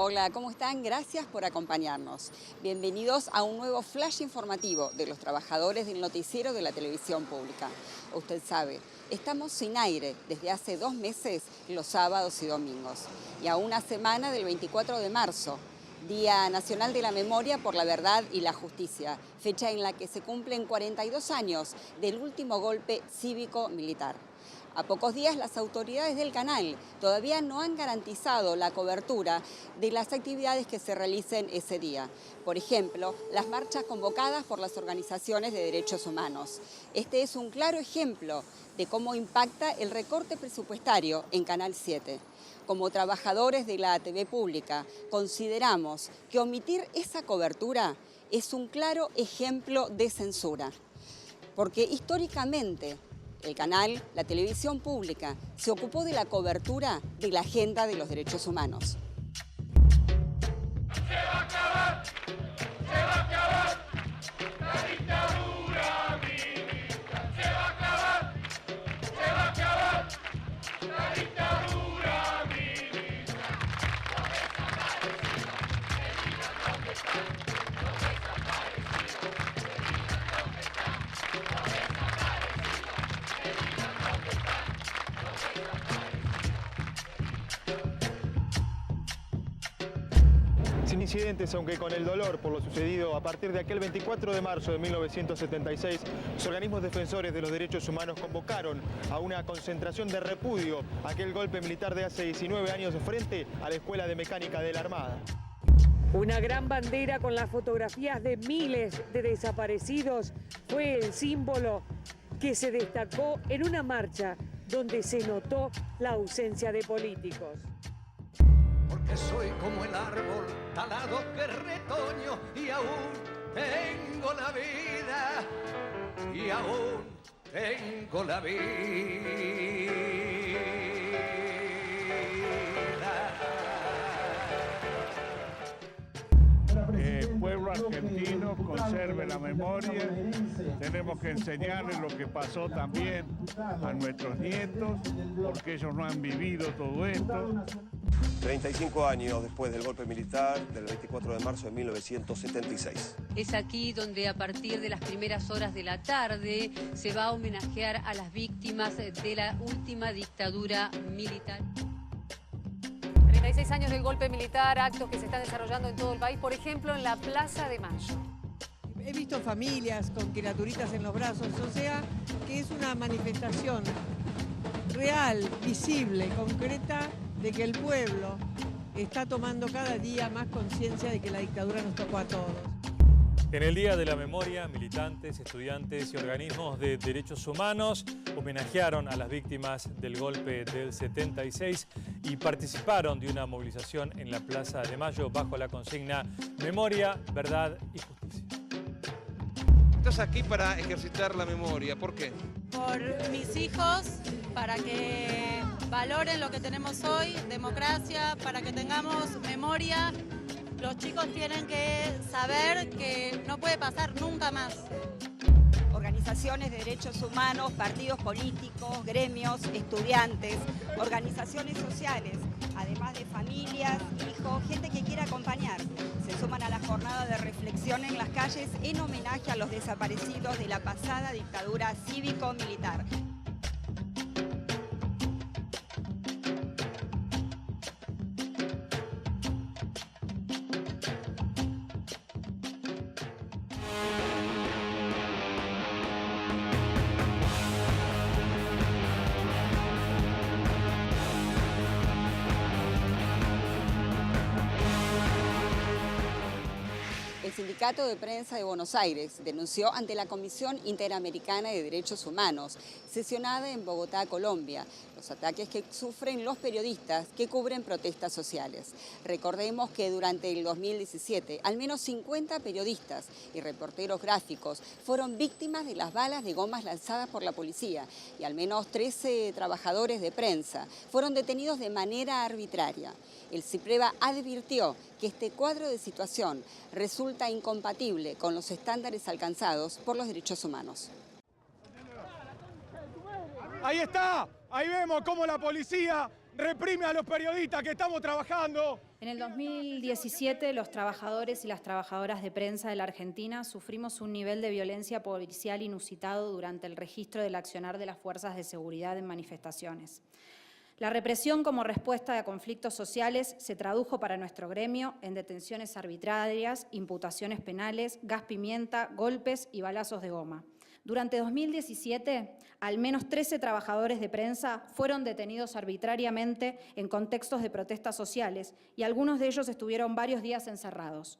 Hola, ¿cómo están? Gracias por acompañarnos. Bienvenidos a un nuevo flash informativo de los trabajadores del noticiero de la televisión pública. Usted sabe, estamos sin aire desde hace 2 meses los sábados y domingos. Y a una semana del 24 de marzo, Día Nacional de la Memoria por la Verdad y la Justicia, fecha en la que se cumplen 42 años del último golpe cívico-militar. A pocos días, las autoridades del canal todavía no han garantizado la cobertura de las actividades que se realicen ese día. Por ejemplo, las marchas convocadas por las organizaciones de derechos humanos. Este es un claro ejemplo de cómo impacta el recorte presupuestario en Canal 7. Como trabajadores de la TV pública, consideramos que omitir esa cobertura es un claro ejemplo de censura. Porque históricamente, el canal, la televisión pública, se ocupó de la cobertura de la agenda de los derechos humanos. Se va a acabar la dictadura militar. Se va a acabar la dictadura militar. Sin incidentes, aunque con el dolor por lo sucedido a partir de aquel 24 de marzo de 1976, los organismos defensores de los derechos humanos convocaron a una concentración de repudio a aquel golpe militar de hace 19 años frente a la Escuela de Mecánica de la Armada. Una gran bandera con las fotografías de miles de desaparecidos fue el símbolo que se destacó en una marcha donde se notó la ausencia de políticos. Porque soy como el árbol talado que retoño y aún tengo la vida, y aún tengo la vida. El pueblo argentino conserve la memoria, tenemos que enseñarles lo que pasó también a nuestros nietos, porque ellos no han vivido todo esto. 35 años después del golpe militar del 24 de marzo de 1976. Es aquí donde a partir de las primeras horas de la tarde se va a homenajear a las víctimas de la última dictadura militar. 36 años del golpe militar, actos que se están desarrollando en todo el país, por ejemplo en la Plaza de Mayo. He visto familias con criaturitas en los brazos, o sea que es una manifestación real, visible, concreta, de que el pueblo está tomando cada día más conciencia de que la dictadura nos tocó a todos. En el Día de la Memoria, militantes, estudiantes y organismos de derechos humanos homenajearon a las víctimas del golpe del 76 y participaron de una movilización en la Plaza de Mayo bajo la consigna Memoria, Verdad y Justicia. Estás aquí para ejercitar la memoria, ¿por qué? Por mis hijos, para que valoren lo que tenemos hoy, democracia, para que tengamos memoria. Los chicos tienen que saber que no puede pasar nunca más. Organizaciones de derechos humanos, partidos políticos, gremios, estudiantes, organizaciones sociales, además de familias, hijos, gente que quiera acompañar, se suman a la jornada de reflexión en las calles en homenaje a los desaparecidos de la pasada dictadura cívico-militar. El Sindicato de Prensa de Buenos Aires denunció ante la Comisión Interamericana de Derechos Humanos, sesionada en Bogotá, Colombia, los ataques que sufren los periodistas que cubren protestas sociales. Recordemos que durante el 2017, al menos 50 periodistas y reporteros gráficos fueron víctimas de las balas de gomas lanzadas por la policía y al menos 13 trabajadores de prensa fueron detenidos de manera arbitraria. El CIPREVA advirtió que este cuadro de situación resulta incompatible con los estándares alcanzados por los derechos humanos. Ahí está, ahí vemos cómo la policía reprime a los periodistas que estamos trabajando. En el 2017, los trabajadores y las trabajadoras de prensa de la Argentina sufrimos un nivel de violencia policial inusitado durante el registro del accionar de las fuerzas de seguridad en manifestaciones. La represión como respuesta a conflictos sociales se tradujo para nuestro gremio en detenciones arbitrarias, imputaciones penales, gas pimienta, golpes y balazos de goma. Durante 2017, al menos 13 trabajadores de prensa fueron detenidos arbitrariamente en contextos de protestas sociales y algunos de ellos estuvieron varios días encerrados.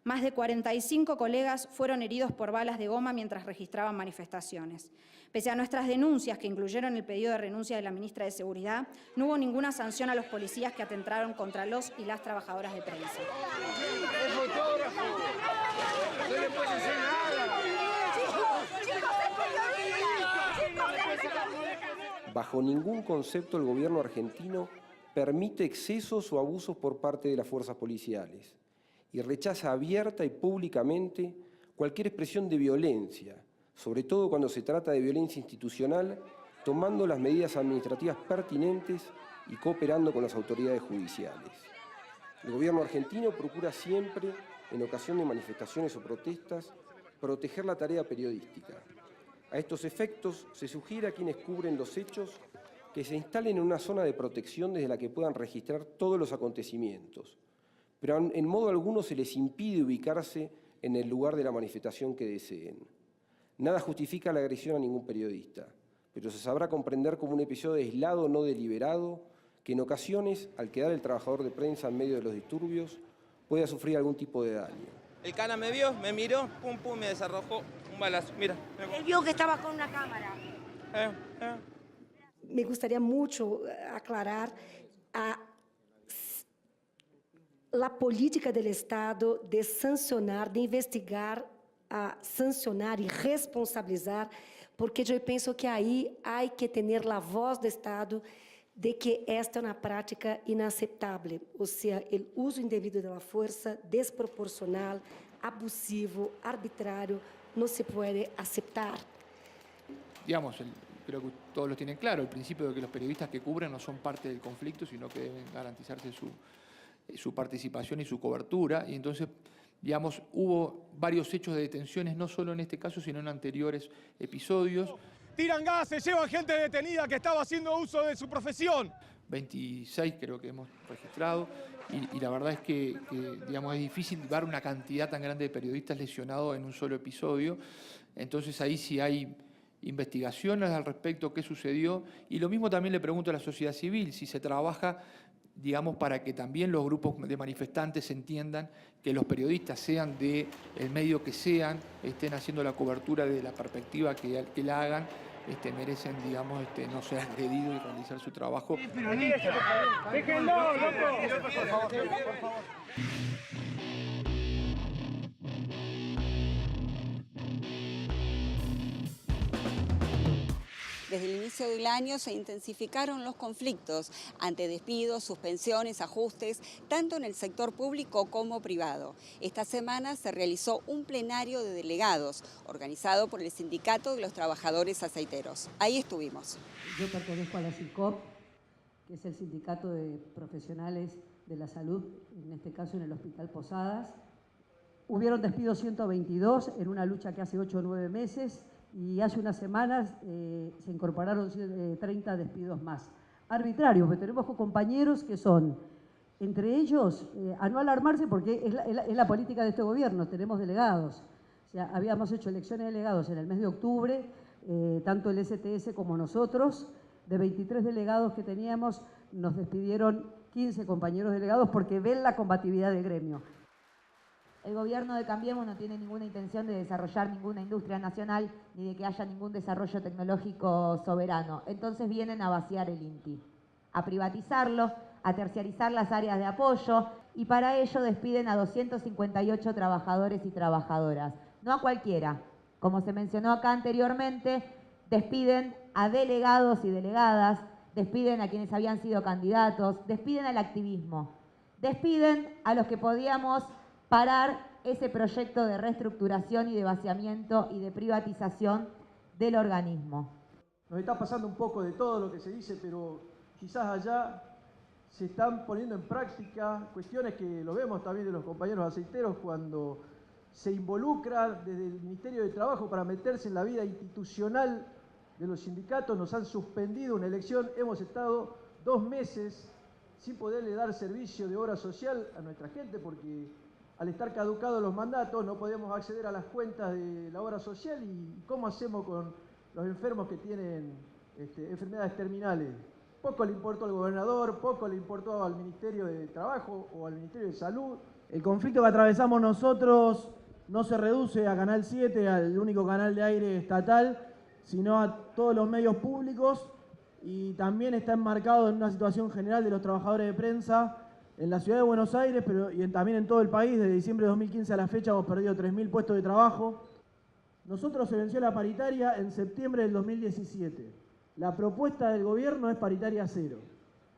Más de 45 colegas fueron heridos por balas de goma mientras registraban manifestaciones. Pese a nuestras denuncias, que incluyeron el pedido de renuncia de la ministra de Seguridad, no hubo ninguna sanción a los policías que atentaron contra los y las trabajadoras de prensa. ¡El fotógrafo! ¡No le puedes hacer nada! Bajo ningún concepto el gobierno argentino permite excesos o abusos por parte de las fuerzas policiales y rechaza abierta y públicamente cualquier expresión de violencia, sobre todo cuando se trata de violencia institucional, tomando las medidas administrativas pertinentes y cooperando con las autoridades judiciales. El gobierno argentino procura siempre, en ocasión de manifestaciones o protestas, proteger la tarea periodística. A estos efectos, se sugiere a quienes cubren los hechos que se instalen en una zona de protección desde la que puedan registrar todos los acontecimientos, pero en modo alguno se les impide ubicarse en el lugar de la manifestación que deseen. Nada justifica la agresión a ningún periodista, pero se sabrá comprender como un episodio aislado no deliberado que en ocasiones, al quedar el trabajador de prensa en medio de los disturbios, pueda sufrir algún tipo de daño. El cana me vio, me miró, pum pum, me desarrojó un balazo. Mira. Él vio que estaba con una cámara. Me gustaría mucho aclarar la política del Estado de sancionar, de investigar, sancionar y responsabilizar, porque yo pienso que ahí hay que tener la voz del Estado de que esta es una práctica inaceptable, o sea, el uso indebido de la fuerza, desproporcional, abusivo, arbitrario, no se puede aceptar. Digamos, creo que todos lo tienen claro, el principio de que los periodistas que cubren no son parte del conflicto, sino que deben garantizarse su participación y su cobertura, y entonces, digamos, hubo varios hechos de detenciones, no solo en este caso, sino en anteriores episodios. Tiran gases, llevan gente detenida que estaba haciendo uso de su profesión. 26 creo que hemos registrado y la verdad es que, digamos, es difícil dar una cantidad tan grande de periodistas lesionados en un solo episodio. Entonces ahí sí hay investigaciones al respecto, qué sucedió. Y lo mismo también le pregunto a la sociedad civil, si se trabaja, digamos, para que también los grupos de manifestantes entiendan que los periodistas, sean del medio que sean, estén haciendo la cobertura de la perspectiva que la hagan, merecen, digamos, no ser agredidos y realizar su trabajo. ¡Déjenlo, loco! Por favor. Desde el inicio del año se intensificaron los conflictos ante despidos, suspensiones, ajustes, tanto en el sector público como privado. Esta semana se realizó un plenario de delegados, organizado por el Sindicato de los Trabajadores Aceiteros. Ahí estuvimos. Yo pertenezco a la SICOP, que es el Sindicato de Profesionales de la Salud, en este caso en el Hospital Posadas. Hubieron despidos 122 en una lucha que hace 8 o 9 meses. Y hace unas semanas se incorporaron 30 despidos más. Arbitrarios, porque tenemos compañeros que son, entre ellos, a no alarmarse porque es la política de este gobierno, tenemos delegados. O sea, habíamos hecho elecciones de delegados en el mes de octubre, tanto el STS como nosotros. De 23 delegados que teníamos, nos despidieron 15 compañeros delegados porque ven la combatividad del gremio. El gobierno de Cambiemos no tiene ninguna intención de desarrollar ninguna industria nacional ni de que haya ningún desarrollo tecnológico soberano. Entonces vienen a vaciar el INTI, a privatizarlo, a terciarizar las áreas de apoyo y para ello despiden a 258 trabajadores y trabajadoras. No a cualquiera. Como se mencionó acá anteriormente, despiden a delegados y delegadas, despiden a quienes habían sido candidatos, despiden al activismo, despiden a los que podíamos parar ese proyecto de reestructuración y de vaciamiento y de privatización del organismo. Nos está pasando un poco de todo lo que se dice, pero quizás allá se están poniendo en práctica, cuestiones que lo vemos también de los compañeros aceiteros cuando se involucra desde el Ministerio de Trabajo para meterse en la vida institucional de los sindicatos. Nos han suspendido una elección, hemos estado 2 meses sin poderle dar servicio de obra social a nuestra gente porque al estar caducados los mandatos no podemos acceder a las cuentas de la obra social. ¿Y cómo hacemos con los enfermos que tienen enfermedades terminales? Poco le importó al gobernador, poco le importó al Ministerio de Trabajo o al Ministerio de Salud. El conflicto que atravesamos nosotros no se reduce a Canal 7, al único canal de aire estatal, sino a todos los medios públicos, y también está enmarcado en una situación general de los trabajadores de prensa en la ciudad de Buenos Aires, pero también en todo el país. Desde diciembre de 2015 a la fecha hemos perdido 3.000 puestos de trabajo. Nosotros se venció la paritaria en septiembre del 2017. La propuesta del gobierno es paritaria 0.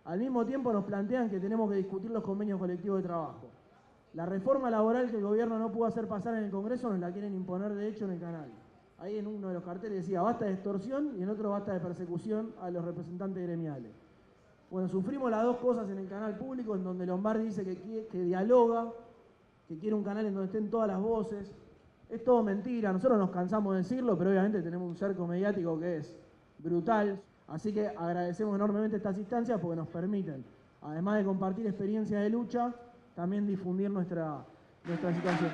Al mismo tiempo nos plantean que tenemos que discutir los convenios colectivos de trabajo. La reforma laboral que el gobierno no pudo hacer pasar en el Congreso nos la quieren imponer de hecho en el canal. Ahí en uno de los carteles decía basta de extorsión y en otro basta de persecución a los representantes gremiales. Bueno, sufrimos las dos cosas en el canal público, en donde Lombardi dice que dialoga, que quiere un canal en donde estén todas las voces. Es todo mentira, nosotros nos cansamos de decirlo, pero obviamente tenemos un cerco mediático que es brutal. Así que agradecemos enormemente estas instancias porque nos permiten, además de compartir experiencias de lucha, también difundir nuestra situación.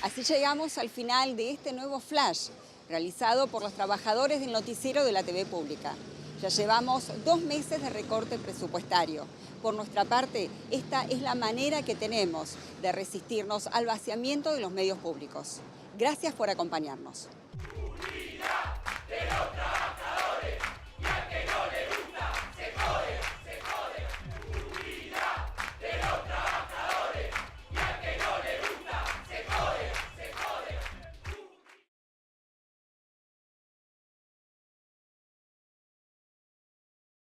Así llegamos al final de este nuevo flash, realizado por los trabajadores del noticiero de la TV Pública. Ya llevamos 2 meses de recorte presupuestario. Por nuestra parte, esta es la manera que tenemos de resistirnos al vaciamiento de los medios públicos. Gracias por acompañarnos. Unidad de los